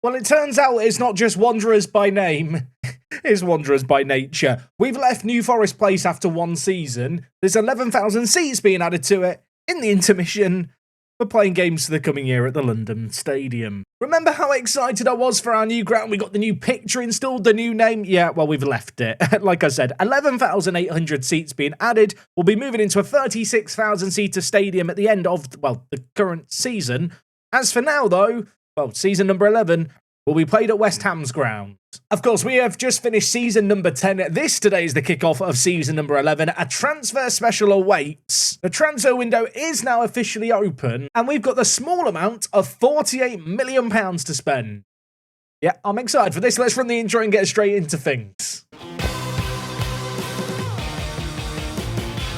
Well, it turns out it's not just Wanderers by name, it's Wanderers by nature. We've left New Forest Place after one season. There's 11,000 seats being added to it in the intermission. We're playing games for the coming year at the London Stadium. Remember how excited I was for our new ground? We got the new picture installed, the new name? Yeah, well, we've left it. Like I said, 11,800 seats being added. We'll be moving into a 36,000-seater stadium at the end of, well, the current season. As for now, though, well, season number 11 will be played at West Ham's ground. Of course, we have just finished season number 10. This today is the kickoff of season number 11. A transfer special awaits. The transfer window is now officially open, and we've got the small amount of £48 million to spend. Yeah, I'm excited for this. Let's run the intro and get straight into things.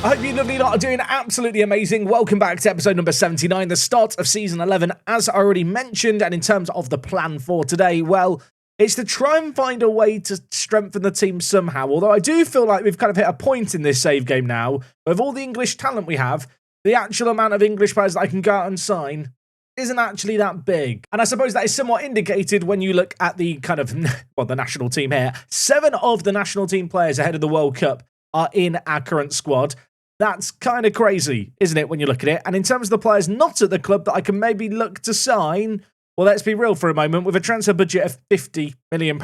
I hope you lovely lot are doing absolutely amazing. Welcome back to episode number 79, the start of season 11, as I already mentioned. And in terms of the plan for today, well, it's to try and find a way to strengthen the team somehow. Although I do feel like we've kind of hit a point in this save game now. With all the English talent we have, the actual amount of English players that I can go out and sign isn't actually that big. And I suppose that is somewhat indicated when you look at the kind of, well, the national team here. 7 of the national team players ahead of the World Cup are in our current squad. That's kind of crazy, isn't it, when you look at it? And in terms of the players not at the club that I can maybe look to sign, well, let's be real for a moment. With a transfer budget of £50 million,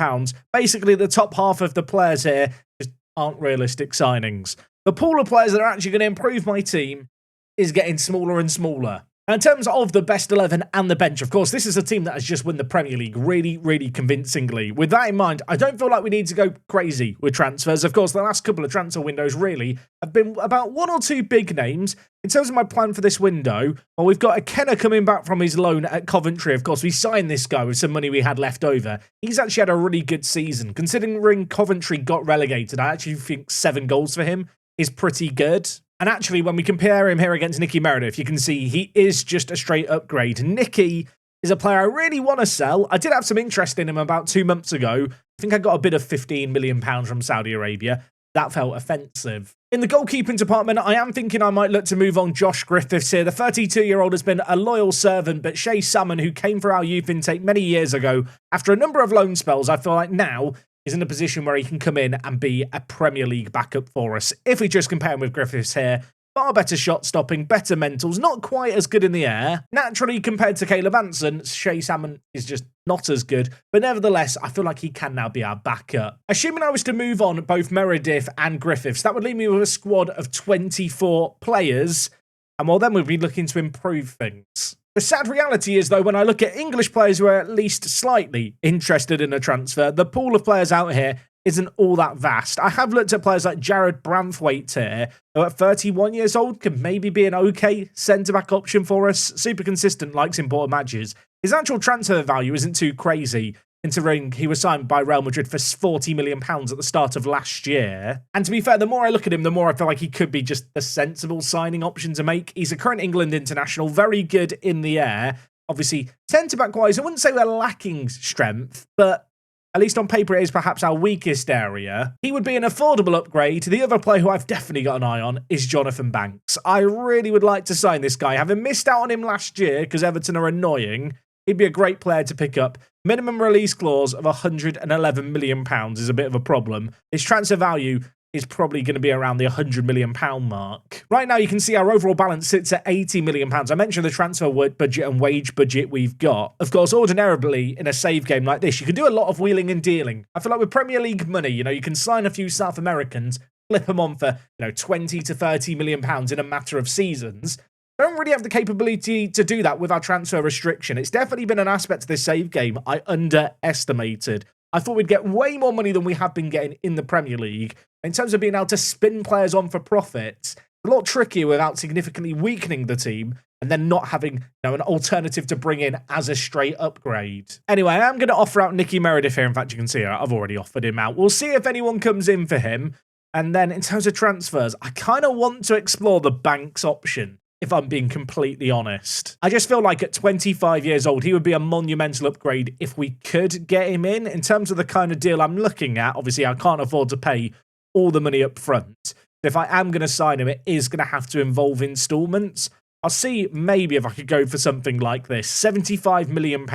basically the top half of the players here just aren't realistic signings. The pool of players that are actually going to improve my team is getting smaller and smaller. In terms of the best 11 and the bench, of course, this is a team that has just won the Premier League really, really convincingly. With that in mind, I don't feel like we need to go crazy with transfers. Of course, the last couple of transfer windows really have been about 1 or 2 big names. In terms of my plan for this window, well, we've got a Kenner coming back from his loan at Coventry. Of course, we signed this guy with some money we had left over. He's actually had a really good season. Considering Coventry got relegated, I actually think 7 goals for him is pretty good. And actually, when we compare him here against Nicky Meredith, you can see he is just a straight upgrade. Nicky is a player I really want to sell. I did have some interest in him about 2 months ago. I think I got a bid of £15 million from Saudi Arabia. That felt offensive. In the goalkeeping department, I am thinking I might look to move on Josh Griffiths here. The 32-year-old has been a loyal servant, but Shea Salmon, who came for our youth intake many years ago, after a number of loan spells, I feel like now is in a position where he can come in and be a Premier League backup for us. If we just compare him with Griffiths here, far better shot stopping, better mentals, not quite as good in the air. Naturally, compared to Caleb Anson, Shea Salmon is just not as good, but nevertheless, I feel like he can now be our backup. Assuming I was to move on both Meredith and Griffiths, that would leave me with a squad of 24 players, and well, then we'd be looking to improve things. The sad reality is, though, when I look at English players who are at least slightly interested in a transfer, the pool of players out here isn't all that vast. I have looked at players like Jared Branthwaite here, who at 31 years old could maybe be an okay centre-back option for us. Super consistent, likes important matches. His actual transfer value isn't too crazy, considering he was signed by Real Madrid for £40 million at the start of last year. And to be fair, the more I look at him, the more I feel like he could be just a sensible signing option to make. He's a current England international, very good in the air. Obviously, centre-back-wise, I wouldn't say we're lacking strength, but at least on paper, it is perhaps our weakest area. He would be an affordable upgrade. The other player who I've definitely got an eye on is Jonathan Banks. I really would like to sign this guy. Having missed out on him last year because Everton are annoying, he'd be a great player to pick up. Minimum release clause of £111 million is a bit of a problem. His transfer value is probably going to be around the £100 million mark. Right now, you can see our overall balance sits at £80 million. I mentioned the transfer budget and wage budget we've got. Of course, ordinarily, in a save game like this, you can do a lot of wheeling and dealing. I feel like with Premier League money, you can sign a few South Americans, flip them on for, 20 to £30 million in a matter of seasons. Don't really have the capability to do that with our transfer restriction. It's definitely been an aspect of this save game I underestimated. I thought we'd get way more money than we have been getting in the Premier League. In terms of being able to spin players on for profits, a lot trickier without significantly weakening the team and then not having an alternative to bring in as a straight upgrade. Anyway, I am going to offer out Nicky Meredith here. In fact, you can see I've already offered him out. We'll see if anyone comes in for him. And then in terms of transfers, I kind of want to explore the Banks option, if I'm being completely honest. I just feel like at 25 years old, he would be a monumental upgrade if we could get him in. In terms of the kind of deal I'm looking at, obviously I can't afford to pay all the money up front. If I am going to sign him, it is going to have to involve installments. I'll see maybe if I could go for something like this. £75 million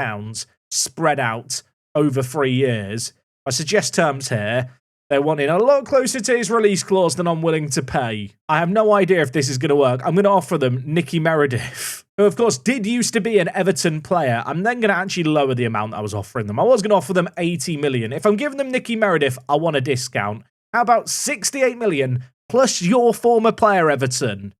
spread out over 3 years. I suggest terms here. They're wanting a lot closer to his release clause than I'm willing to pay. I have no idea if this is going to work. I'm going to offer them Nicky Meredith, who of course did used to be an Everton player. I'm then going to actually lower the amount I was offering them. I was going to offer them 80 million. If I'm giving them Nicky Meredith, I want a discount. How about 68 million plus your former player, Everton?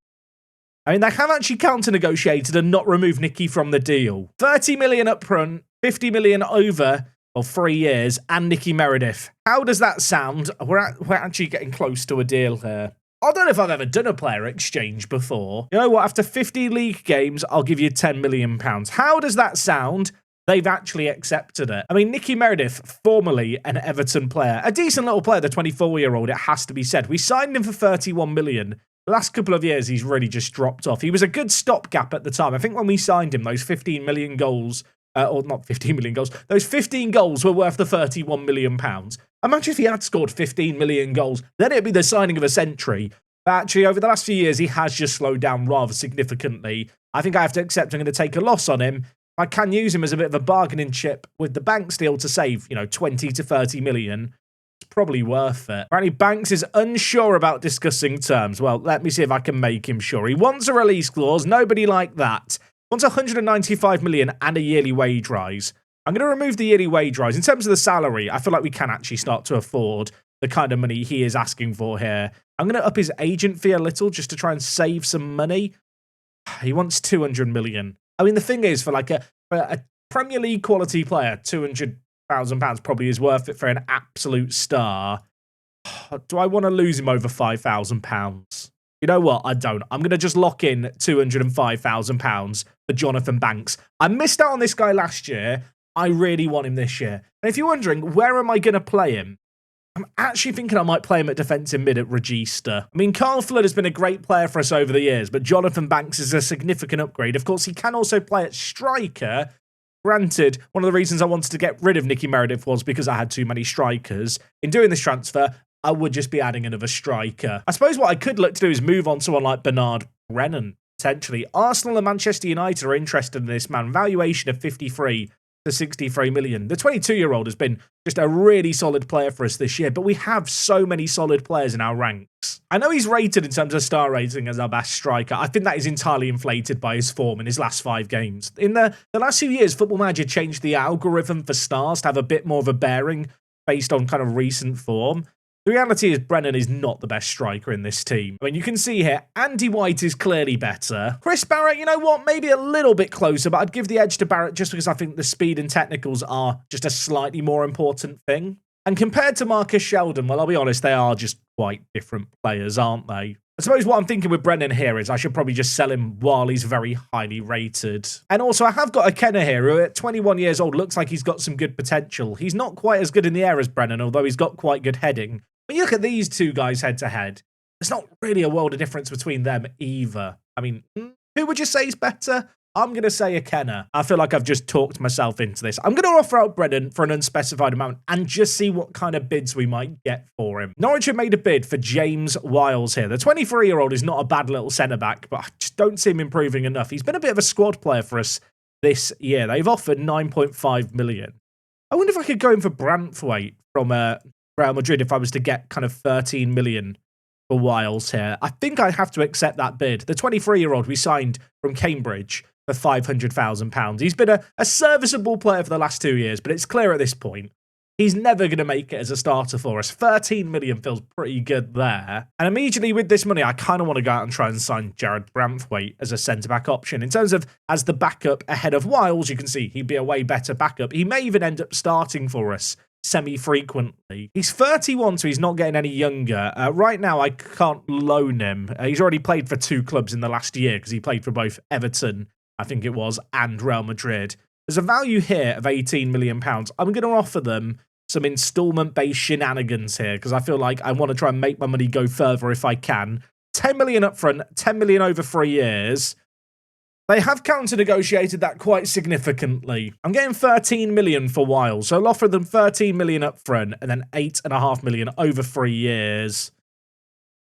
I mean, they have actually counter-negotiated and not removed Nicky from the deal. 30 million up front, 50 million over... 3 years, and Nicky Meredith. How does that sound? We're actually getting close to a deal here. I don't know if I've ever done a player exchange before. You know what? After 50 league games, I'll give you £10 million. How does that sound? They've actually accepted it. I mean, Nicky Meredith, formerly an Everton player. A decent little player, the 24-year-old, it has to be said. We signed him for 31 million. The last couple of years, he's really just dropped off. He was a good stopgap at the time. I think when we signed him, those 15 million goals... or not 15 million goals. Those 15 goals were worth the 31 million pounds. Imagine if he had scored 15 million goals. Then it'd be the signing of a century. But actually, over the last few years, he has just slowed down rather significantly. I think I have to accept I'm going to take a loss on him. I can use him as a bit of a bargaining chip with the Banks deal to save, 20 to 30 million. It's probably worth it. Apparently, Banks is unsure about discussing terms. Well, let me see if I can make him sure. He wants a release clause. Nobody like that. Wants 195 million and a yearly wage rise. I'm going to remove the yearly wage rise. In terms of the salary, I feel like we can actually start to afford the kind of money he is asking for here. I'm going to up his agent fee a little just to try and save some money. He wants 200 million. I mean, the thing is, for a Premier League quality player, £200,000 probably is worth it for an absolute star. Do I want to lose him over £5,000? You know what? I don't. I'm going to just lock in £205,000 for Jonathan Banks. I missed out on this guy last year. I really want him this year. And if you're wondering, where am I going to play him? I'm actually thinking I might play him at defensive mid at Regista. I mean, Carl Flood has been a great player for us over the years, but Jonathan Banks is a significant upgrade. Of course, he can also play at striker. Granted, one of the reasons I wanted to get rid of Nicky Meredith was because I had too many strikers. In doing this transfer, I would just be adding another striker. I suppose what I could look to do is move on to someone like Bernard Brennan, potentially. Arsenal and Manchester United are interested in this man. Valuation of 53 to 63 million. The 22-year-old has been just a really solid player for us this year, but we have so many solid players in our ranks. I know he's rated in terms of star rating as our best striker. I think that is entirely inflated by his form in his last 5 games. In the last few years, Football Manager changed the algorithm for stars to have a bit more of a bearing based on kind of recent form. The reality is Brennan is not the best striker in this team. I mean, you can see here, Andy White is clearly better. Chris Barrett, you know what, maybe a little bit closer, but I'd give the edge to Barrett just because I think the speed and technicals are just a slightly more important thing. And compared to Marcus Sheldon, well, I'll be honest, they are just quite different players, aren't they? I suppose what I'm thinking with Brennan here is I should probably just sell him while he's very highly rated. And also, I have got a Kenner here who at 21 years old looks like he's got some good potential. He's not quite as good in the air as Brennan, although he's got quite good heading. When you look at these two guys head-to-head, there's not really a world of difference between them either. I mean, who would you say is better? I'm going to say a Kenner. I feel like I've just talked myself into this. I'm going to offer out Brennan for an unspecified amount and just see what kind of bids we might get for him. Norwich have made a bid for James Wiles here. The 23-year-old is not a bad little centre-back, but I just don't see him improving enough. He's been a bit of a squad player for us this year. They've offered 9.5 million. I wonder if I could go in for Branthwaite from Real Madrid if I was to get kind of 13 million for Wiles here. I think I have to accept that bid. The 23-year-old we signed from Cambridge for £500,000. He's been a serviceable player for the last 2 years, but it's clear at this point he's never going to make it as a starter for us. 13 million feels pretty good there. And immediately with this money, I kind of want to go out and try and sign Jared Branthwaite as a centre-back option. In terms of as the backup ahead of Wiles, you can see he'd be a way better backup. He may even end up starting for us semi-frequently. He's 31, so he's not getting any younger. Right now, I can't loan him. He's already played for 2 clubs in the last year because he played for both Everton, I think it was, and Real Madrid. There's a value here of £18 million. I'm going to offer them some instalment-based shenanigans here because I feel like I want to try and make my money go further if I can. 10 million up front, 10 million over 3 years. They have counter-negotiated that quite significantly. I'm getting 13 million for Wiles, so I'll offer them 13 million up front and then 8.5 million over 3 years.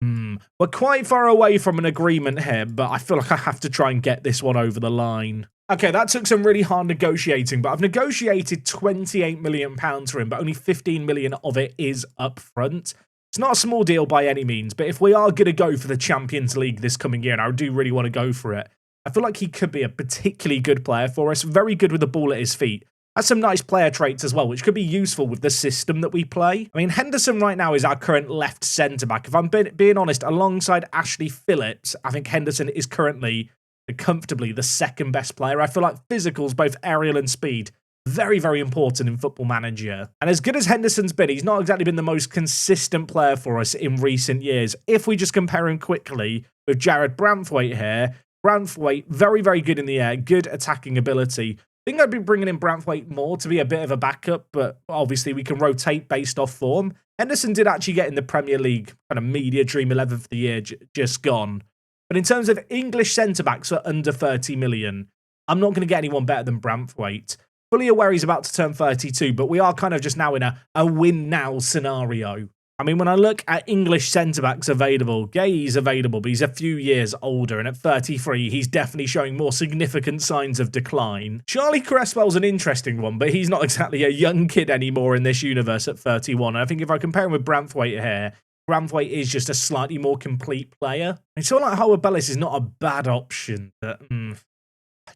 We're quite far away from an agreement here, but I feel like I have to try and get this one over the line. Okay, that took some really hard negotiating, but I've negotiated £28 million for him, but only 15 million of it is up front. It's not a small deal by any means, but if we are going to go for the Champions League this coming year, and I do really want to go for it, I feel like he could be a particularly good player for us, very good with the ball at his feet. Has some nice player traits as well, which could be useful with the system that we play. I mean, Henderson right now is our current left centre-back. If I'm being honest, alongside Ashley Phillips, I think Henderson is currently comfortably the second best player. I feel like physicals, both aerial and speed, very, very important in Football Manager. And as good as Henderson's been, he's not exactly been the most consistent player for us in recent years. If we just compare him quickly with Jared Branthwaite here, Branthwaite, very, very good in the air, good attacking ability. I think I'd be bringing in Branthwaite more to be a bit of a backup, but obviously we can rotate based off form. Henderson did actually get in the Premier League kind of media dream 11 of the year, just gone. But in terms of English centre-backs for under 30 million, I'm not going to get anyone better than Branthwaite. Fully aware he's about to turn 32, but we are kind of just now in a win-now scenario. I mean, when I look at English centre-backs available, Gay's available, but he's a few years older, and at 33, he's definitely showing more significant signs of decline. Charlie Cresswell's an interesting one, but he's not exactly a young kid anymore in this universe at 31. And I think if I compare him with Branthwaite here, Branthwaite is just a slightly more complete player. It's sort of like Howard Bellis is not a bad option, but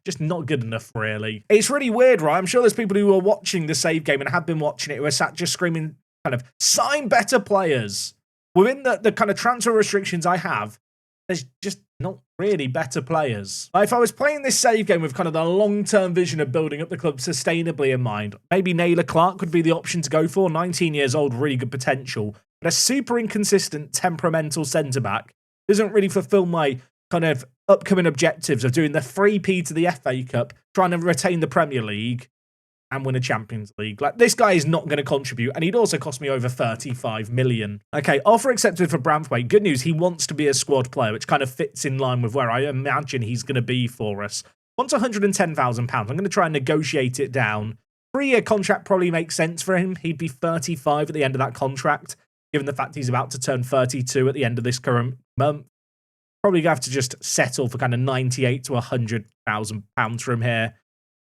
just not good enough, really. It's really weird, right? I'm sure there's people who are watching the save game and have been watching it who are sat just screaming, kind of, sign better players. Within the kind of transfer restrictions I have, there's just not really better players. If I was playing this save game with kind of the long-term vision of building up the club sustainably in mind, maybe Naylor Clark would be the option to go for. 19 years old, really good potential. But a super inconsistent, temperamental centre-back doesn't really fulfill my kind of upcoming objectives of doing the 3P to the FA Cup, trying to retain the Premier League, and win a Champions League. Like, this guy is not going to contribute, and he'd also cost me over 35 million. Okay, offer accepted for Branthwaite. Good news, he wants to be a squad player, which kind of fits in line with where I imagine he's going to be for us. Wants £110,000. I'm going to try and negotiate it down. 3-year contract probably makes sense for him. He'd be 35 at the end of that contract, given the fact he's about to turn 32 at the end of this current month. Probably going to have to just settle for kind of 98 to £100,000 from here.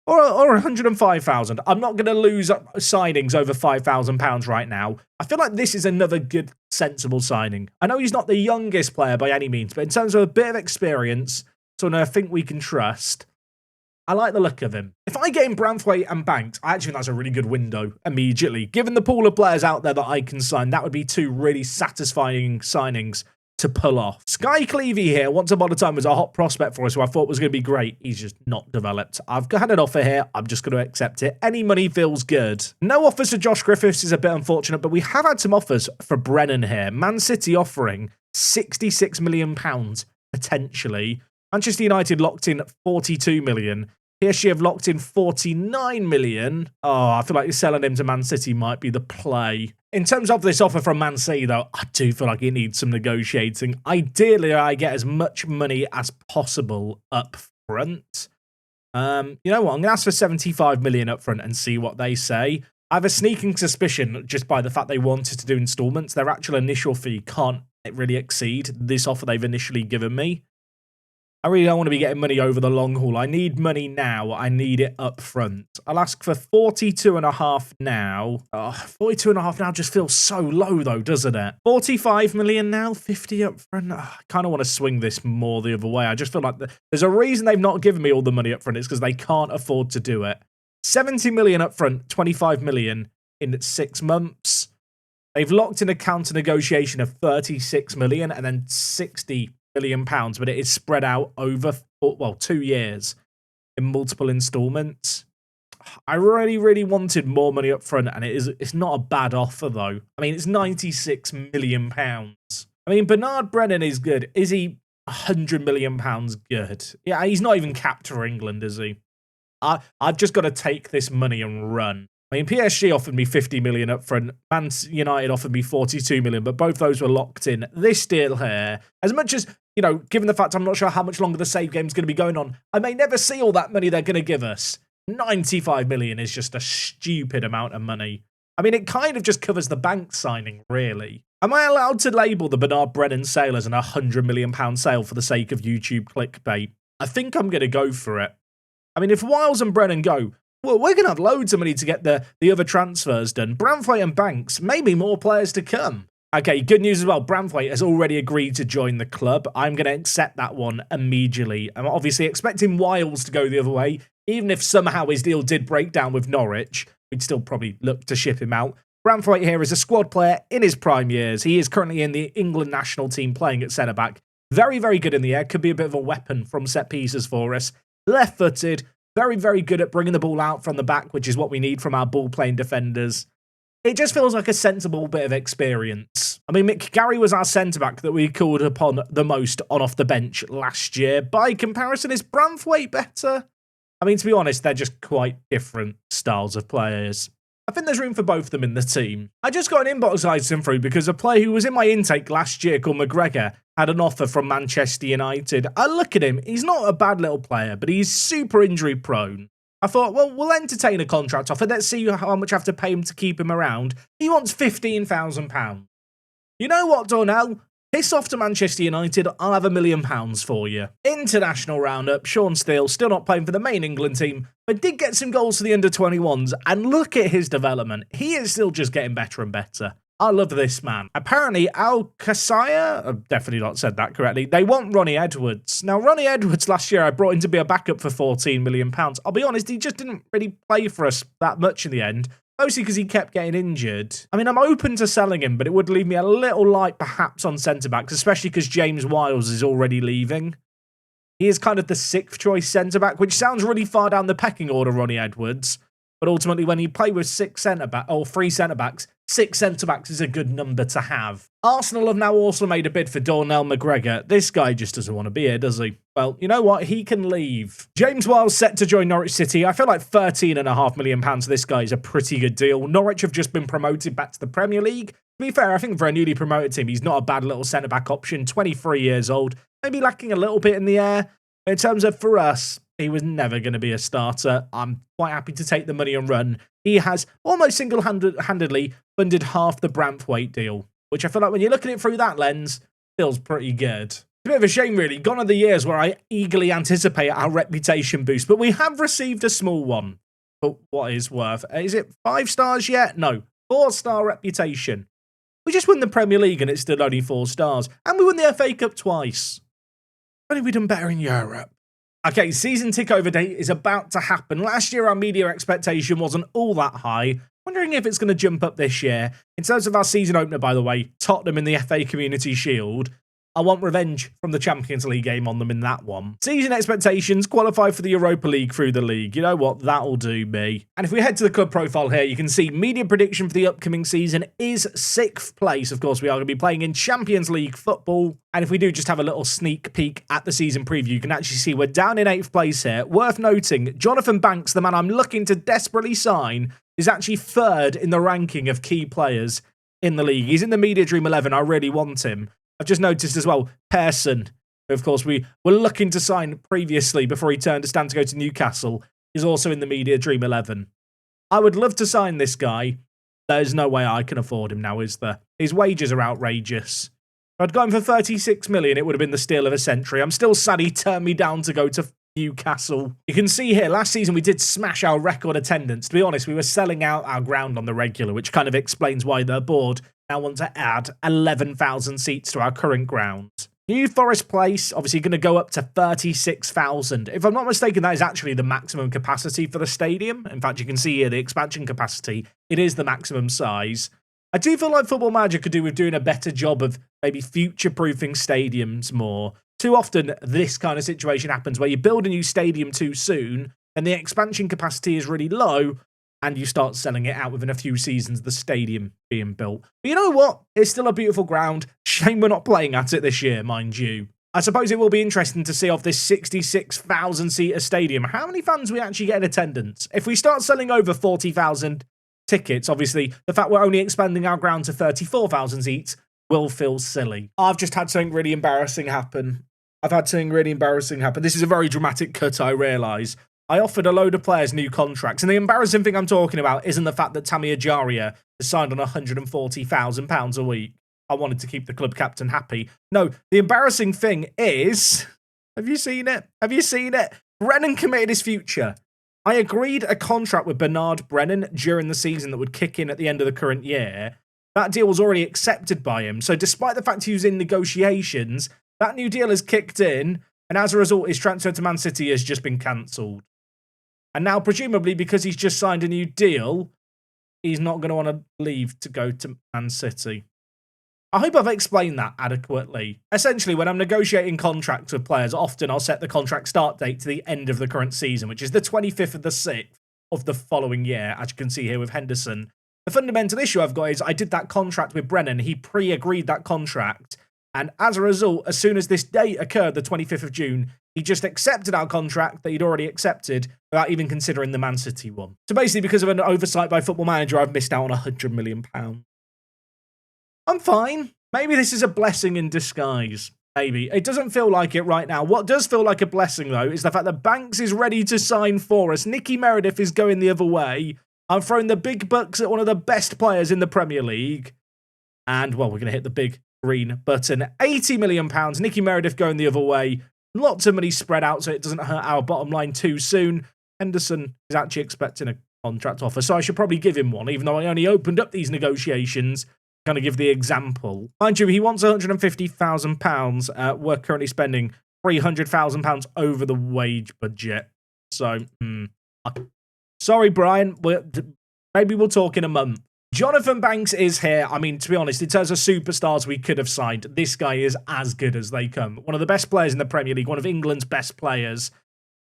Or 105,000. I'm not going to lose signings over £5,000 right now. I feel like this is another good, sensible signing. I know he's not the youngest player by any means, but in terms of a bit of experience, someone I think we can trust, I like the look of him. If I get in Branthwaite and Banks, I actually think that's a really good window immediately. Given the pool of players out there that I can sign, that would be two really satisfying signings to pull off. Sky Clevey here, once upon a time, was a hot prospect for us who I thought was going to be great. He's just not developed. I've had an offer here. I'm just going to accept it. Any money feels good. No offers for Josh Griffiths is a bit unfortunate, but we have had some offers for Brennan here. Man City offering £66 million, potentially. Manchester United locked in 42 million. PSG have locked in 49 million. Oh, I feel like selling him to Man City might be the play. In terms of this offer from Man City, though, I do feel like it needs some negotiating. Ideally, I get as much money as possible up front. You know what? I'm going to ask for 75 million up front and see what they say. I have a sneaking suspicion, just by the fact they wanted to do installments, their actual initial fee can't really exceed this offer they've initially given me. I really don't want to be getting money over the long haul. I need money now. I need it up front. I'll ask for 42.5 now. 42.5 now just feels so low, though, doesn't it? 45 million now, 50 up front. I kind of want to swing this more the other way. I just feel like there's a reason they've not given me all the money up front. It's because they can't afford to do it. 70 million up front, 25 million in 6 months. They've locked in a counter negotiation of 36 million and then 60 million pounds, but it is spread out over 2 years in multiple installments. I really wanted more money up front, and it's not a bad offer though. I mean, it's 96 million pounds. I mean, Bernard Brennan is good. Is he 100 million pounds good? Yeah, he's not even capped for England, is he? I've just got to take this money and run. I mean, PSG offered me 50 million up front. Man United offered me 42 million, but both those were locked in. This deal here, as much as, you know, given the fact I'm not sure how much longer the save game's going to be going on, I may never see all that money they're going to give us. 95 million is just a stupid amount of money. I mean, it kind of just covers the bank signing, really. Am I allowed to label the Bernard Brennan sale as an £100 million sale for the sake of YouTube clickbait? I think I'm going to go for it. I mean, if Wiles and Brennan go, well, we're going to have loads of money to get the other transfers done. Branthwaite and Banks, maybe more players to come. Okay, good news as well. Branthwaite has already agreed to join the club. I'm going to accept that one immediately. I'm obviously expecting Wiles to go the other way. Even if somehow his deal did break down with Norwich, we'd still probably look to ship him out. Branthwaite here is a squad player in his prime years. He is currently in the England national team playing at centre-back. Very, very good in the air. Could be a bit of a weapon from set pieces for us. Left-footed. Very, very good at bringing the ball out from the back, which is what we need from our ball-playing defenders. It just feels like a sensible bit of experience. I mean, Mick Garry was our centre-back that we called upon the most on off the bench last year. By comparison, is Branthwaite better? I mean, to be honest, they're just quite different styles of players. I think there's room for both of them in the team. I just got an inbox item through because a player who was in my intake last year called McGregor had an offer from Manchester United. I look at him, he's not a bad little player, but he's super injury prone. I thought, well, we'll entertain a contract offer. Let's see how much I have to pay him to keep him around. He wants £15,000. You know what, Darnell? Piss off to Manchester United, I'll have £1 million for you. International roundup, Sean Steele, still not playing for the main England team, but did get some goals for the under-21s, and look at his development. He is still just getting better and better. I love this man. Apparently, Al Kasaya, I've definitely not said that correctly, they want Ronnie Edwards. Now, Ronnie Edwards last year, I brought in to be a backup for £14 million. I'll be honest, he just didn't really play for us that much in the end. Mostly because he kept getting injured. I mean, I'm open to selling him, but it would leave me a little light perhaps on centre-backs, especially because James Wiles is already leaving. He is kind of the 6th choice centre-back, which sounds really far down the pecking order, Ronnie Edwards. But ultimately, when you play with 3 centre-backs, 6 centre-backs is a good number to have. Arsenal have now also made a bid for Darnell McGregor. This guy just doesn't want to be here, does he? Well, you know what? He can leave. James Wiles set to join Norwich City. I feel like £13.5 million for this guy is a pretty good deal. Norwich have just been promoted back to the Premier League. To be fair, I think for a newly promoted team, he's not a bad little centre-back option. 23 years old. Maybe lacking a little bit in the air. In terms of for us, he was never going to be a starter. I'm quite happy to take the money and run. He has almost single-handedly funded half the Branthwaite deal, which I feel like when you look at it through that lens, feels pretty good. It's a bit of a shame, really. Gone are the years where I eagerly anticipate our reputation boost, but we have received a small one. But what is worth? Is it 5 stars yet? No. 4-star reputation. We just won the Premier League and it's still only 4 stars. And we won the FA Cup twice. When have we done better in Europe? Okay, season tick-over date is about to happen. Last year, our media expectation wasn't all that high. Wondering if it's going to jump up this year. In terms of our season opener, by the way, Tottenham in the FA Community Shield. I want revenge from the Champions League game on them in that one. Season expectations, qualify for the Europa League through the league. You know what? That'll do me. And if we head to the club profile here, you can see media prediction for the upcoming season is 6th place. Of course, we are going to be playing in Champions League football. And if we do just have a little sneak peek at the season preview, you can actually see we're down in 8th place here. Worth noting, Jonathan Banks, the man I'm looking to desperately sign, is actually 3rd in the ranking of key players in the league. He's in the Media Dream 11. I really want him. I've just noticed as well, Pearson, who of course we were looking to sign previously before he turned his stand to go to Newcastle, is also in the Media Dream 11. I would love to sign this guy. There's no way I can afford him now, is there? His wages are outrageous. If I'd gone for 36 million, it would have been the steal of a century. I'm still sad he turned me down to go to Newcastle. You can see here, last season we did smash our record attendance. To be honest, we were selling out our ground on the regular, which kind of explains why the board now want to add 11,000 seats to our current ground. New Forest Place, obviously going to go up to 36,000. If I'm not mistaken, that is actually the maximum capacity for the stadium. In fact, you can see here the expansion capacity. It is the maximum size. I do feel like Football Manager could do with doing a better job of maybe future-proofing stadiums more. Too often, this kind of situation happens where you build a new stadium too soon, and the expansion capacity is really low, and you start selling it out within a few seasons of the stadium being built. But you know what? It's still a beautiful ground. Shame we're not playing at it this year, mind you. I suppose it will be interesting to see off this 66,000-seater stadium how many fans we actually get in attendance. If we start selling over 40,000 tickets, obviously, the fact we're only expanding our ground to 34,000 seats will feel silly. I've just had something really embarrassing happen. This is a very dramatic cut, I realise. I offered a load of players new contracts, and the embarrassing thing I'm talking about isn't the fact that Tammy Ajaria has signed on £140,000 a week. I wanted to keep the club captain happy. No, the embarrassing thing is... Have you seen it? Brennan committed his future. I agreed a contract with Bernard Brennan during the season that would kick in at the end of the current year. That deal was already accepted by him. So despite the fact he was in negotiations, that new deal has kicked in. And as a result, his transfer to Man City has just been cancelled. And now, presumably, because he's just signed a new deal, he's not going to want to leave to go to Man City. I hope I've explained that adequately. Essentially, when I'm negotiating contracts with players, often I'll set the contract start date to the end of the current season, which is the 25th of the 6th of the following year, as you can see here with Henderson. The fundamental issue I've got is I did that contract with Brennan. He pre-agreed that contract. And as a result, as soon as this date occurred, the 25th of June, he just accepted our contract that he'd already accepted without even considering the Man City one. So basically, because of an oversight by Football Manager, I've missed out on £100 million. I'm fine. Maybe this is a blessing in disguise. Maybe. It doesn't feel like it right now. What does feel like a blessing, though, is the fact that Banks is ready to sign for us. Nicky Meredith is going the other way. I'm throwing the big bucks at one of the best players in the Premier League. And, well, we're going to hit the big green button. £80 million. Nicky Meredith going the other way. Lots of money spread out so it doesn't hurt our bottom line too soon. Henderson is actually expecting a contract offer, so I should probably give him one, even though I only opened up these negotiations. Kind of give the example. Mind you, he wants £150,000. We're currently spending £300,000 over the wage budget. So, sorry, Brian. Maybe we'll talk in a month. Jonathan Banks is here. I mean, to be honest, in terms of superstars we could have signed, this guy is as good as they come. One of the best players in the Premier League, one of England's best players.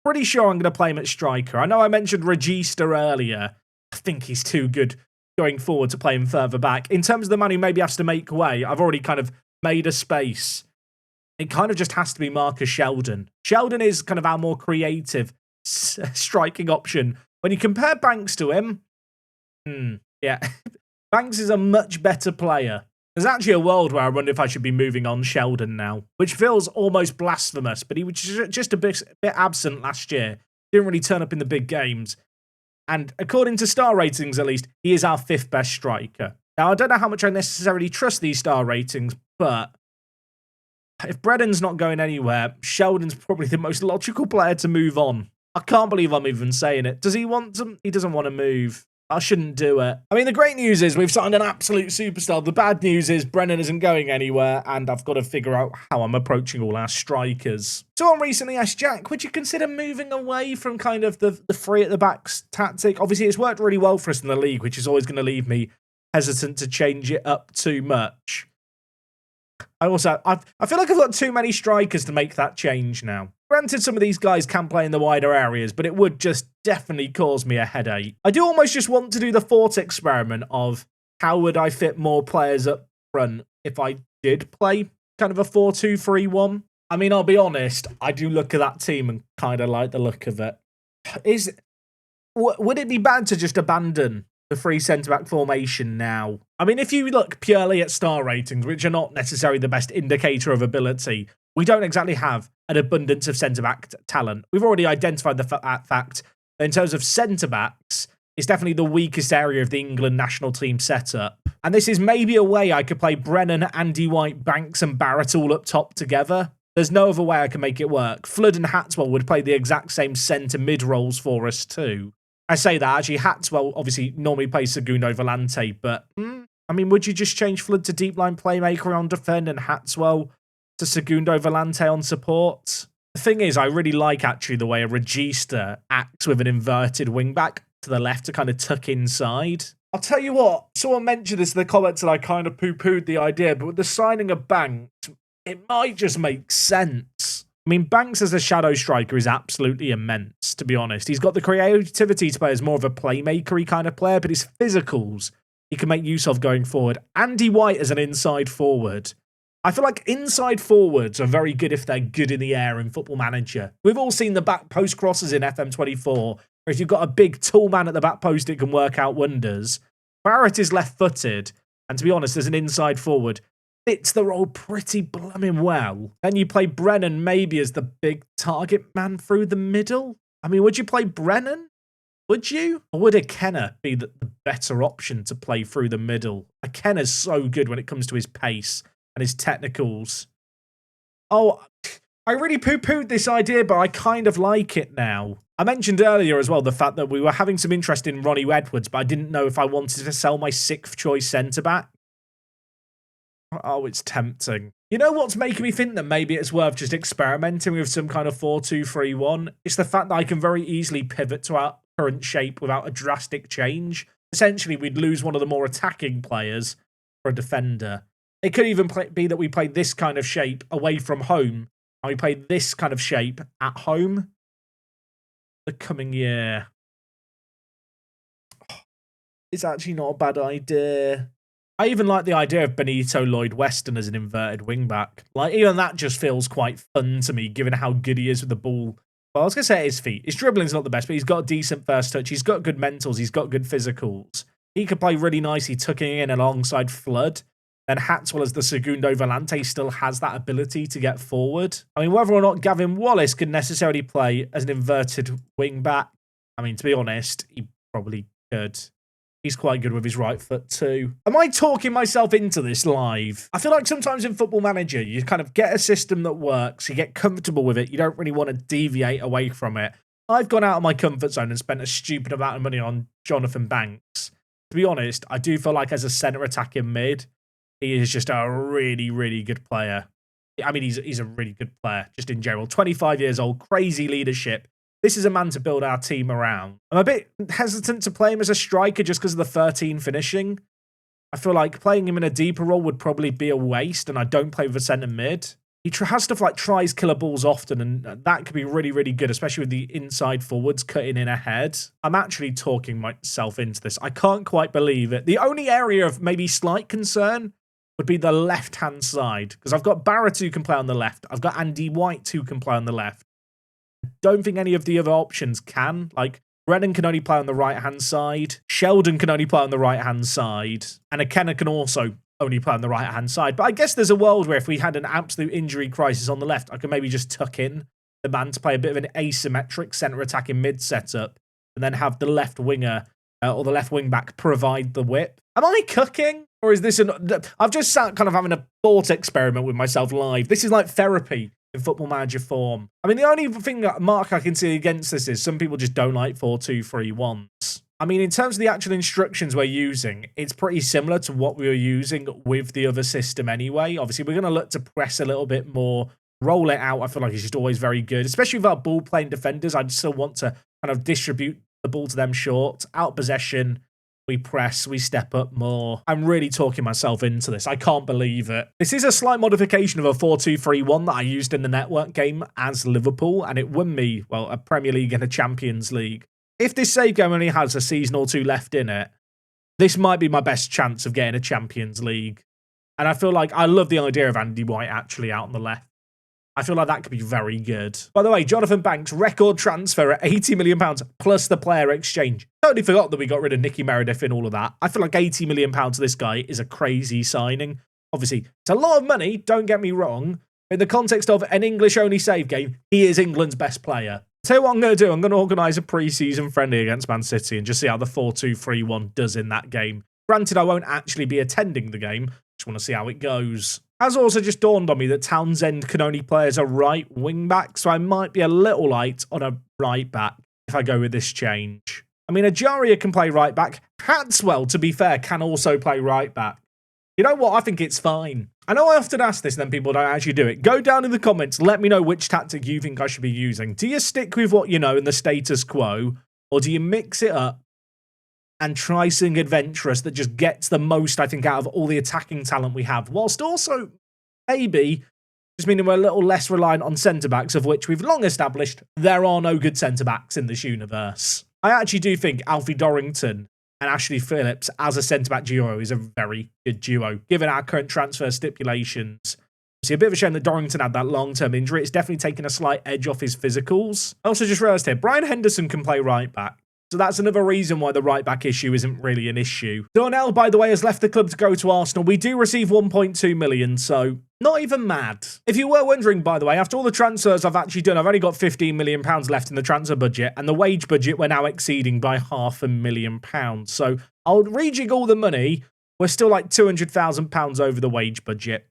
Pretty sure I'm going to play him at striker. I know I mentioned Regista earlier. I think he's too good going forward to play him further back. In terms of the man who maybe has to make way, I've already kind of made a space. It kind of just has to be Marcus Sheldon. Sheldon is kind of our more creative striking option. When you compare Banks to him, yeah, Banks is a much better player. There's actually a world where I wonder if I should be moving on Sheldon now, which feels almost blasphemous, but he was just a bit absent last year. Didn't really turn up in the big games. And according to star ratings, at least, he is our 5th best striker. Now, I don't know how much I necessarily trust these star ratings, but if Brennan's not going anywhere, Sheldon's probably the most logical player to move on. I can't believe I'm even saying it. Does he want to? He doesn't want to move. I shouldn't do it. I mean, the great news is we've signed an absolute superstar. The bad news is Brennan isn't going anywhere, and I've got to figure out how I'm approaching all our strikers. Someone recently asked, Jack, would you consider moving away from kind of the three at the backs tactic? Obviously, it's worked really well for us in the league, which is always going to leave me hesitant to change it up too much. I feel like I've got too many strikers to make that change now. Granted, some of these guys can play in the wider areas, but it would just definitely cause me a headache. I do almost just want to do the thought experiment of how would I fit more players up front if I did play kind of a 4-2-3-1. I mean, I'll be honest, I do look at that team and kind of like the look of it. Would it be bad to just abandon the free centre-back formation now? I mean, if you look purely at star ratings, which are not necessarily the best indicator of ability, we don't exactly have an abundance of centre-back talent. We've already identified the fact that in terms of centre-backs, it's definitely the weakest area of the England national team setup. And this is maybe a way I could play Brennan, Andy White, Banks and Barrett all up top together. There's no other way I can make it work. Flood and Hatswell would play the exact same centre-mid roles for us too. I say that, actually, Hatswell obviously normally plays Segundo Volante, but, I mean, would you just change Flood to deep line playmaker on defend and Hatswell to Segundo Volante on support? The thing is, I really like, actually, the way a Regista acts with an inverted wing-back to the left to kind of tuck inside. I'll tell you what, someone mentioned this in the comments and I kind of poo-pooed the idea, but with the signing of Banks, it might just make sense. I mean, Banks as a shadow striker is absolutely immense, to be honest. He's got the creativity to play as more of a playmaker-y kind of player, but his physicals he can make use of going forward. Andy White as an inside forward. I feel like inside forwards are very good if they're good in the air in Football Manager. We've all seen the back post crosses in FM24, where if you've got a big tall man at the back post, it can work out wonders. Barrett is left-footed, and to be honest, as an inside forward, fits the role pretty blooming well. Then you play Brennan maybe as the big target man through the middle. I mean, would you play Brennan? Would you? Or would Ikenna be the better option to play through the middle? Ikenna's so good when it comes to his pace and his technicals. Oh, I really poo-pooed this idea, but I kind of like it now. I mentioned earlier as well the fact that we were having some interest in Ronnie Edwards, but I didn't know if I wanted to sell my 6th choice centre-back. Oh, it's tempting. You know what's making me think that maybe it's worth just experimenting with some kind of 4-2-3-1? It's the fact that I can very easily pivot to our current shape without a drastic change. Essentially, we'd lose one of the more attacking players for a defender. It could even be that we played this kind of shape away from home, and we played this kind of shape at home the coming year. It's actually not a bad idea. I even like the idea of Benito Lloyd-Weston as an inverted wing-back. Like, even that just feels quite fun to me, given how good he is with the ball. Well, I was going to say his feet. His dribbling's not the best, but he's got a decent first touch. He's got good mentals. He's got good physicals. He could play really nicely, tucking in alongside Flood. Then Hatswell as the Segundo Volante still has that ability to get forward. I mean, whether or not Gavin Wallace could necessarily play as an inverted wing-back, I mean, to be honest, he probably could. He's quite good with his right foot too. Am I talking myself into this live? I feel like sometimes in Football Manager, you kind of get a system that works, you get comfortable with it, you don't really want to deviate away from it. I've gone out of my comfort zone and spent a stupid amount of money on Jonathan Banks. To be honest, I do feel like as a centre attacking mid, he is just a really, really good player. I mean, he's a really good player, just in general. 25 years old, crazy leadership. This is a man to build our team around. I'm a bit hesitant to play him as a striker just because of the 13 finishing. I feel like playing him in a deeper role would probably be a waste, and I don't play with a centre mid. He has stuff like tries killer balls often, and that could be really, really good, especially with the inside forwards cutting in ahead. I'm actually talking myself into this. I can't quite believe it. The only area of maybe slight concern would be the left-hand side, because I've got Barrett who can play on the left. I've got Andy White who can play on the left. Don't think any of the other options can. Like, Brennan can only play on the right-hand side. Sheldon can only play on the right-hand side. And Akena can also only play on the right-hand side. But I guess there's a world where if we had an absolute injury crisis on the left, I could maybe just tuck in the man to play a bit of an asymmetric centre-attacking mid setup and then have the left winger or the left wing-back provide the whip. Am I cooking? Or is this I've just sat kind of having a thought experiment with myself live. This is like therapy in Football Manager form. I mean, the only thing that mark I can see against this is some people just don't like 4-2-3-1s. I mean, in terms of the actual instructions we're using, it's pretty similar to what we were using with the other system anyway. Obviously, we're going to look to press a little bit more, roll it out. I feel like it's just always very good, especially with our ball-playing defenders. I still want to kind of distribute the ball to them short, out possession. We press, we step up more. I'm really talking myself into this. I can't believe it. This is a slight modification of a 4-2-3-1 that I used in the network game as Liverpool, and it won me, well, a Premier League and a Champions League. If this save game only has a season or two left in it, this might be my best chance of getting a Champions League. And I feel like I love the idea of Andy White actually out on the left. I feel like that could be very good. By the way, Jonathan Banks, record transfer at £80 million plus the player exchange. Totally forgot that we got rid of Nicky Meredith in all of that. I feel like £80 million to this guy is a crazy signing. Obviously, it's a lot of money, don't get me wrong. In the context of an English-only save game, he is England's best player. Tell you what I'm going to do. I'm going to organise a pre-season friendly against Man City and just see how the 4-2-3-1 does in that game. Granted, I won't actually be attending the game. Just want to see how it goes. Has also just dawned on me that Townsend can only play as a right wing back, so I might be a little light on a right back if I go with this change. I mean, Ajaria can play right back. Hatswell, to be fair, can also play right back. You know what? I think it's fine. I know I often ask this and then people don't actually do it. Go down in the comments. Let me know which tactic you think I should be using. Do you stick with what you know in the status quo, or do you mix it up and try something adventurous that just gets the most, I think, out of all the attacking talent we have, whilst also maybe just meaning we're a little less reliant on centre-backs, of which we've long established there are no good centre-backs in this universe. I actually do think Alfie Dorrington and Ashley Phillips as a centre-back duo is a very good duo, given our current transfer stipulations. It's a bit of a shame that Dorrington had that long-term injury. It's definitely taken a slight edge off his physicals. I also just realised here, Brian Henderson can play right-back. So that's another reason why the right-back issue isn't really an issue. Darnell, by the way, has left the club to go to Arsenal. We do receive 1.2 million, so not even mad. If you were wondering, by the way, after all the transfers I've actually done, I've only got £15 million left in the transfer budget, and the wage budget we're now exceeding by £500,000. So I'll rejig all the money. We're still like £200,000 over the wage budget.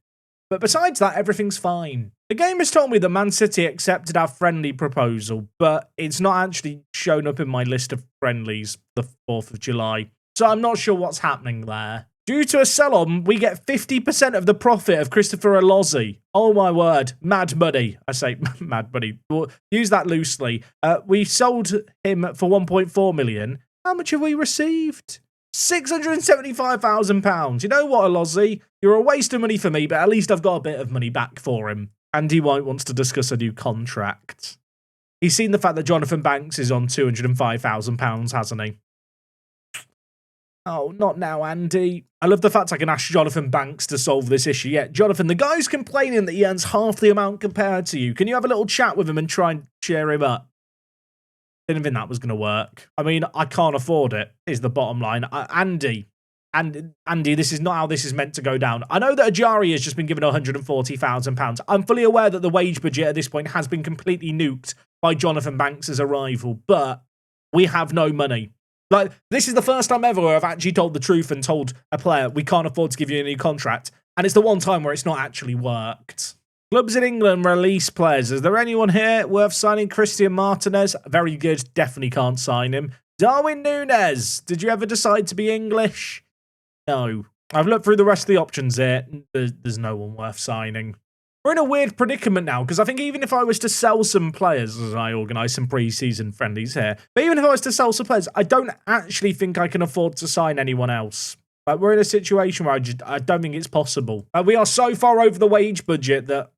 But besides that, everything's fine. The game has told me that Man City accepted our friendly proposal, but it's not actually shown up in my list of friendlies the 4th of July. So I'm not sure what's happening there. Due to a sell-on, we get 50% of the profit of Christopher Alozzi. Oh my word, mad money. I say mad money. We'll use that loosely. We sold him for 1.4 million. How much have we received? £675,000. You know what, Alozzi? You're a waste of money for me, but at least I've got a bit of money back for him. Andy White wants to discuss a new contract. He's seen the fact that Jonathan Banks is on £205,000, hasn't he? Oh, not now, Andy. I love the fact I can ask Jonathan Banks to solve this issue. Yeah, Jonathan, the guy's complaining that he earns half the amount compared to you. Can you have a little chat with him and try and cheer him up? Didn't think that was going to work. I mean, I can't afford it, is the bottom line. Andy, this is not how this is meant to go down. I know that Ajari has just been given £140,000. I'm fully aware that the wage budget at this point has been completely nuked by Jonathan Banks' arrival, but we have no money. Like, this is the first time ever where I've actually told the truth and told a player, we can't afford to give you a new contract. And it's the one time where it's not actually worked. Clubs in England release players. Is there anyone here worth signing? Christian Martinez? Very good. Definitely can't sign him. Darwin Núñez. Did you ever decide to be English? No. I've looked through the rest of the options here. There's no one worth signing. We're in a weird predicament now, because I think even if I was to sell some players, as I organise some pre-season friendlies here, but even if I was to sell some players, I don't actually think I can afford to sign anyone else. Like, we're in a situation where I don't think it's possible. We are so far over the wage budget that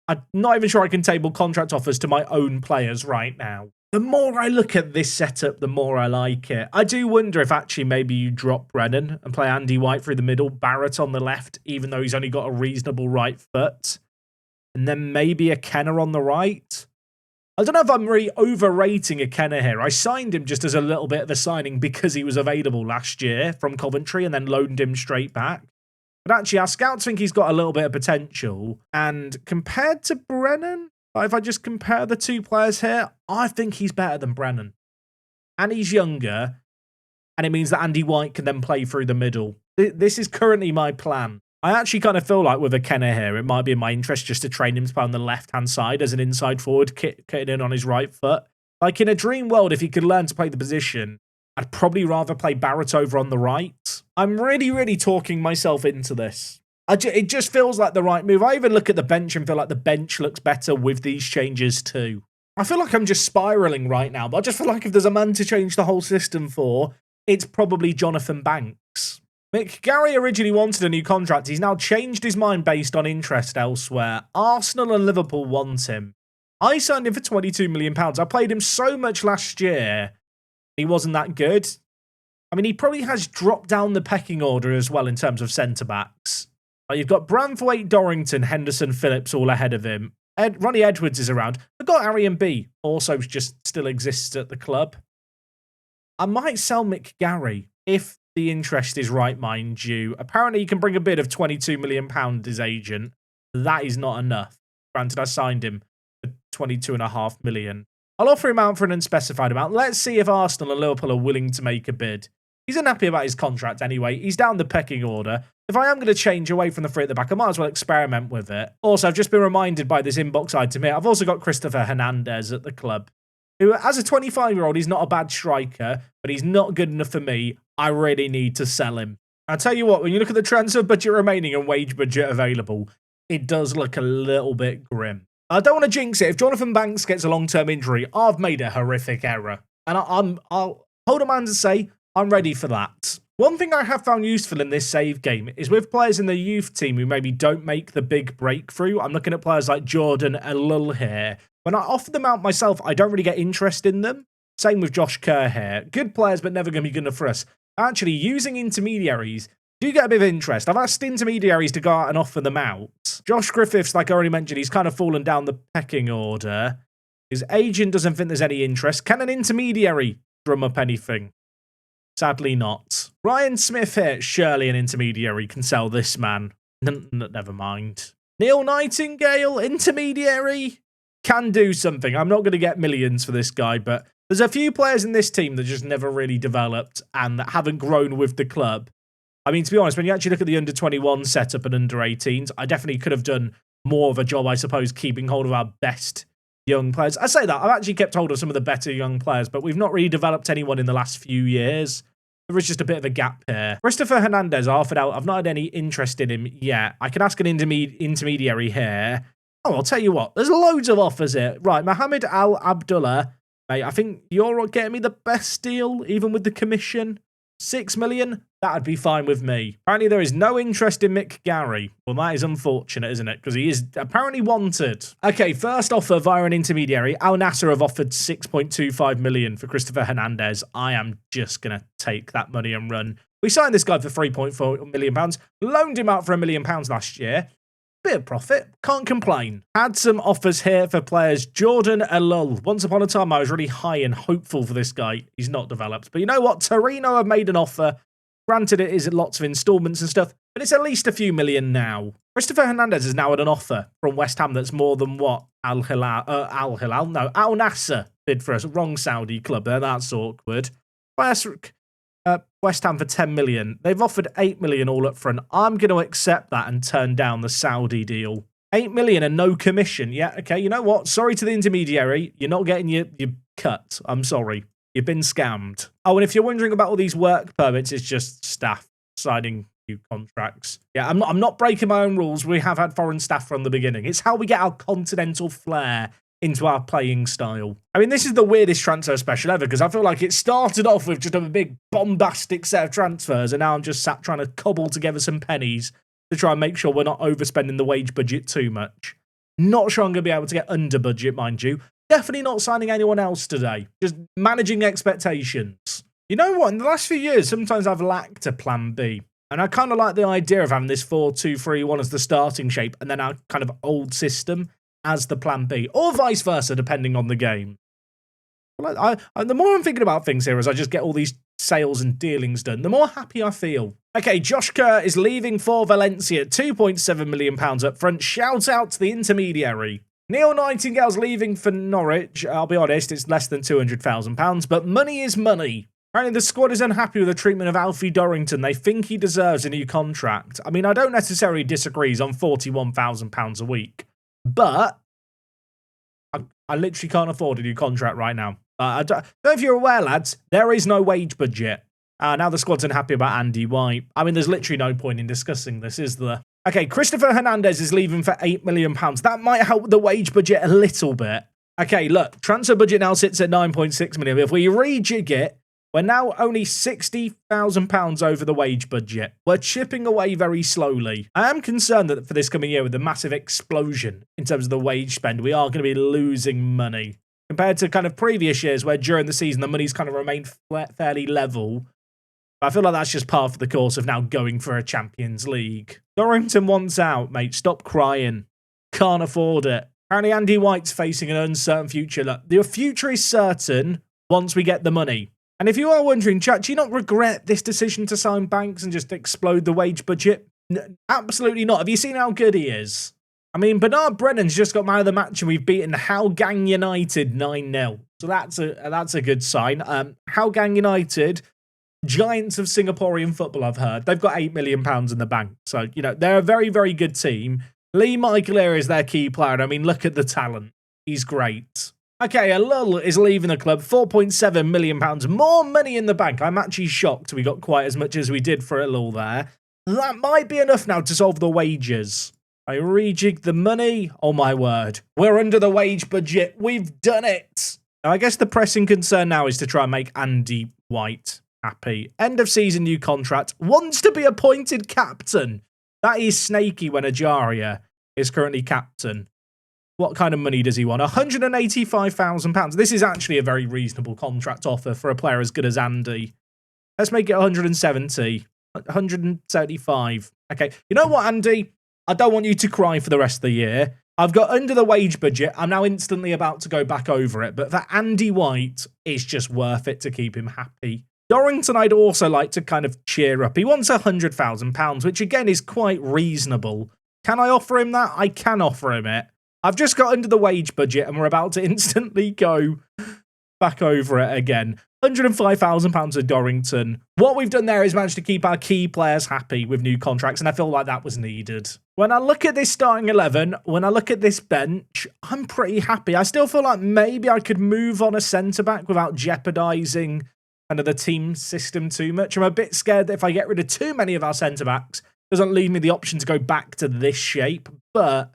I'm not even sure I can table contract offers to my own players right now. The more I look at this setup, the more I like it. I do wonder if actually maybe you drop Brennan and play Andy White through the middle, Barrett on the left, even though he's only got a reasonable right foot. And then maybe a Kenner on the right. I don't know if I'm really overrating a Kenner here. I signed him just as a little bit of a signing because he was available last year from Coventry and then loaned him straight back. But actually, our scouts think he's got a little bit of potential. And compared to Brennan, if I just compare the two players here, I think he's better than Brennan. And he's younger. And it means that Andy White can then play through the middle. This is currently my plan. I actually kind of feel like with a Kenner here, it might be in my interest just to train him to play on the left-hand side as an inside forward, kitting in on his right foot. Like, in a dream world, if he could learn to play the position, I'd probably rather play Barrett over on the right. I'm really talking myself into this. It just feels like the right move. I even look at the bench and feel like the bench looks better with these changes too. I feel like I'm just spiraling right now, but I just feel like if there's a man to change the whole system for, it's probably Jonathan Banks. Mick Gary originally wanted a new contract. He's now changed his mind based on interest elsewhere. Arsenal and Liverpool want him. I signed him for £22 million. I played him so much last year. He wasn't that good. I mean, he probably has dropped down the pecking order as well in terms of centre-backs. You've got Branthwaite, Dorrington, Henderson, Phillips all ahead of him. Ronnie Edwards is around. I've got Arian B. Also just still exists at the club. I might sell Mick Gary if the interest is right, mind you. Apparently, he can bring a bid of £22 million, his agent. That is not enough. Granted, I signed him for £22.5 million. I'll offer him out for an unspecified amount. Let's see if Arsenal and Liverpool are willing to make a bid. He's unhappy about his contract anyway. He's down the pecking order. If I am going to change away from the three at the back, I might as well experiment with it. Also, I've just been reminded by this inbox item here. I've also got Christopher Hernandez at the club, who, as a 25-year-old, he's not a bad striker, but he's not good enough for me. I really need to sell him. I'll tell you what, when you look at the transfer budget remaining and wage budget available, it does look a little bit grim. I don't want to jinx it. If Jonathan Banks gets a long-term injury, I've made a horrific error. And I'll hold a man to say I'm ready for that. One thing I have found useful in this save game is with players in the youth team who maybe don't make the big breakthrough. I'm looking at players like Jordan Alul here. When I offer them out myself, I don't really get interest in them. Same with Josh Kerr here. Good players, but never going to be good enough for us. Actually, using intermediaries, do get a bit of interest. I've asked intermediaries to go out and offer them out. Josh Griffiths, like I already mentioned, he's kind of fallen down the pecking order. His agent doesn't think there's any interest. Can an intermediary drum up anything? Sadly not. Ryan Smith here, surely an intermediary can sell this man. Never mind. Neil Nightingale, intermediary, can do something. I'm not going to get millions for this guy, but there's a few players in this team that just never really developed and that haven't grown with the club. I mean, to be honest, when you actually look at the under-21 setup and under-18s, I definitely could have done more of a job, I suppose, keeping hold of our best young players. I say that, I've actually kept hold of some of the better young players, but we've not really developed anyone in the last few years. There is just a bit of a gap here. Christopher Hernandez offered out. I've not had any interest in him yet. I can ask an intermediary here. Oh, I'll tell you what. There's loads of offers here. Right, Mohammed Al Abdullah. Mate, I think you're getting me the best deal, even with the commission. 6 million? That'd be fine with me. Apparently, there is no interest in Mick Gary. Well, that is unfortunate, isn't it? Because he is apparently wanted. Okay, first offer via an intermediary. Al Nassr have offered 6.25 million for Christopher Hernandez. I am just going to take that money and run. We signed this guy for £3.4 million. Loaned him out for £1 million last year. Bit of profit. Can't complain. Had some offers here for players. Jordan Alul. Once upon a time, I was really high and hopeful for this guy. He's not developed. But you know what? Torino have made an offer. Granted, it is lots of installments and stuff, but it's at least a few million now. Christopher Hernandez is now at an offer from West Ham that's more than what Al Nassr did for us. Wrong Saudi club there. That's awkward. West Ham for 10 million. They've offered 8 million all up front. I'm going to accept that and turn down the Saudi deal. 8 million and no commission. Yeah, okay, you know what? Sorry to the intermediary. You're not getting your cut. I'm sorry. You've been scammed. Oh, and if you're wondering about all these work permits, it's just staff signing new contracts. Yeah, I'm not breaking my own rules. We have had foreign staff from the beginning. It's how we get our continental flair into our playing style. I mean, this is the weirdest transfer special ever, because I feel like it started off with just a big bombastic set of transfers, and now I'm just sat trying to cobble together some pennies to try and make sure we're not overspending the wage budget too much. Not sure I'm going to be able to get under budget, mind you. Definitely not signing anyone else today. Just managing expectations. You know what? In the last few years, sometimes I've lacked a plan B. And I kind of like the idea of having this 4-2-3-1 as the starting shape, and then our kind of old system as the plan B, or vice versa, depending on the game. The more I'm thinking about things here as I just get all these sales and dealings done, the more happy I feel. Okay, Josh Kerr is leaving for Valencia, £2.7 million up front. Shout out to the intermediary. Neil Nightingale's leaving for Norwich. I'll be honest, it's less than £200,000, but money is money. Apparently the squad is unhappy with the treatment of Alfie Dorrington. They think he deserves a new contract. I mean, I don't necessarily disagree. He's on £41,000 a week. But I literally can't afford a new contract right now. I don't know if you're aware, lads, there is no wage budget. Now the squad's unhappy about Andy White. I mean, there's literally no point in discussing this, is there? Okay, Christopher Hernandez is leaving for £8 million. That might help the wage budget a little bit. Okay, look, transfer budget now sits at £9.6 million. If we rejig it, we're now only £60,000 over the wage budget. We're chipping away very slowly. I am concerned that for this coming year, with the massive explosion in terms of the wage spend, we are going to be losing money. Compared to kind of previous years where during the season the money's kind of remained fairly level. I feel like that's just part of the course of now going for a Champions League. Dorrington wants out, mate. Stop crying. Can't afford it. Apparently Andy White's facing an uncertain future. Look, the future is certain once we get the money. And if you are wondering, chat, do you not regret this decision to sign Banks and just explode the wage budget? Absolutely not. Have you seen how good he is? I mean, Bernard Brennan's just got man of the match and we've beaten Hougang United 9-0. So that's a good sign. Hougang United, giants of Singaporean football, I've heard. They've got £8 million in the bank. So, you know, they're a very, very good team. Lee Michael is their key player. I mean, look at the talent. He's great. Okay, Alul is leaving the club. £4.7 million. More money in the bank. I'm actually shocked we got quite as much as we did for Alul there. That might be enough now to solve the wages. I rejigged the money. Oh, my word. We're under the wage budget. We've done it. Now, I guess the pressing concern now is to try and make Andy White happy. End of season, new contract. Wants to be appointed captain. That is snaky when Ajaria is currently captain. What kind of money does he want? £185,000. This is actually a very reasonable contract offer for a player as good as Andy. Let's make it 170. 175. Okay. You know what, Andy? I don't want you to cry for the rest of the year. I've got under the wage budget. I'm now instantly about to go back over it. But for Andy White, it's just worth it to keep him happy. Dorrington, I'd also like to kind of cheer up. He wants £100,000, which again is quite reasonable. Can I offer him that? I can offer him it. I've just got under the wage budget and we're about to instantly go back over it again. £105,000 of Dorrington. What we've done there is managed to keep our key players happy with new contracts, and I feel like that was needed. When I look at this starting 11, when I look at this bench, I'm pretty happy. I still feel like maybe I could move on a centre-back without jeopardising kind of the team system too much. I'm a bit scared that if I get rid of too many of our centre-backs, it doesn't leave me the option to go back to this shape, but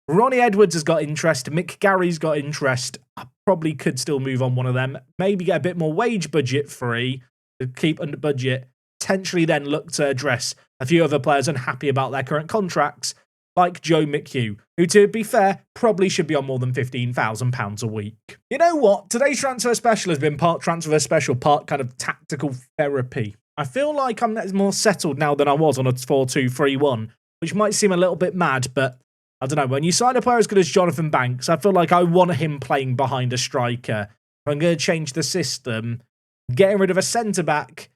Ronnie Edwards has got interest. Mick Gary's got interest. I probably could still move on one of them. Maybe get a bit more wage budget free to keep under budget. Potentially then look to address a few other players unhappy about their current contracts, like Joe McHugh, who, to be fair, probably should be on more than £15,000 a week. You know what? Today's transfer special has been part transfer special, part kind of tactical therapy. I feel like I'm more settled now than I was on a 4-2-3-1, which might seem a little bit mad, but I don't know, when you sign a player as good as Jonathan Banks, I feel like I want him playing behind a striker. I'm going to change the system. Getting rid of a centre-back,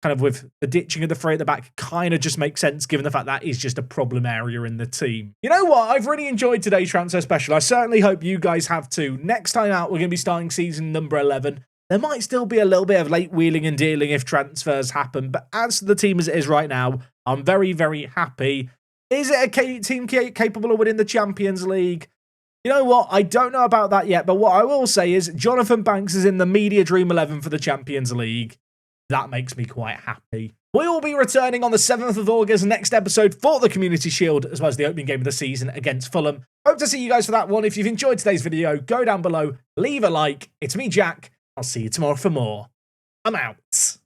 kind of with the ditching of the three at the back, kind of just makes sense given the fact that is just a problem area in the team. You know what? I've really enjoyed today's transfer special. I certainly hope you guys have too. Next time out, we're going to be starting season number 11. There might still be a little bit of late wheeling and dealing if transfers happen, but as the team as it is right now, I'm very, very happy. Is it a team capable of winning the Champions League? You know what? I don't know about that yet, but what I will say is Jonathan Banks is in the Media Dream 11 for the Champions League. That makes me quite happy. We will be returning on the 7th of August, next episode for the Community Shield, as well as the opening game of the season against Fulham. Hope to see you guys for that one. If you've enjoyed today's video, go down below, leave a like. It's me, Jack. I'll see you tomorrow for more. I'm out.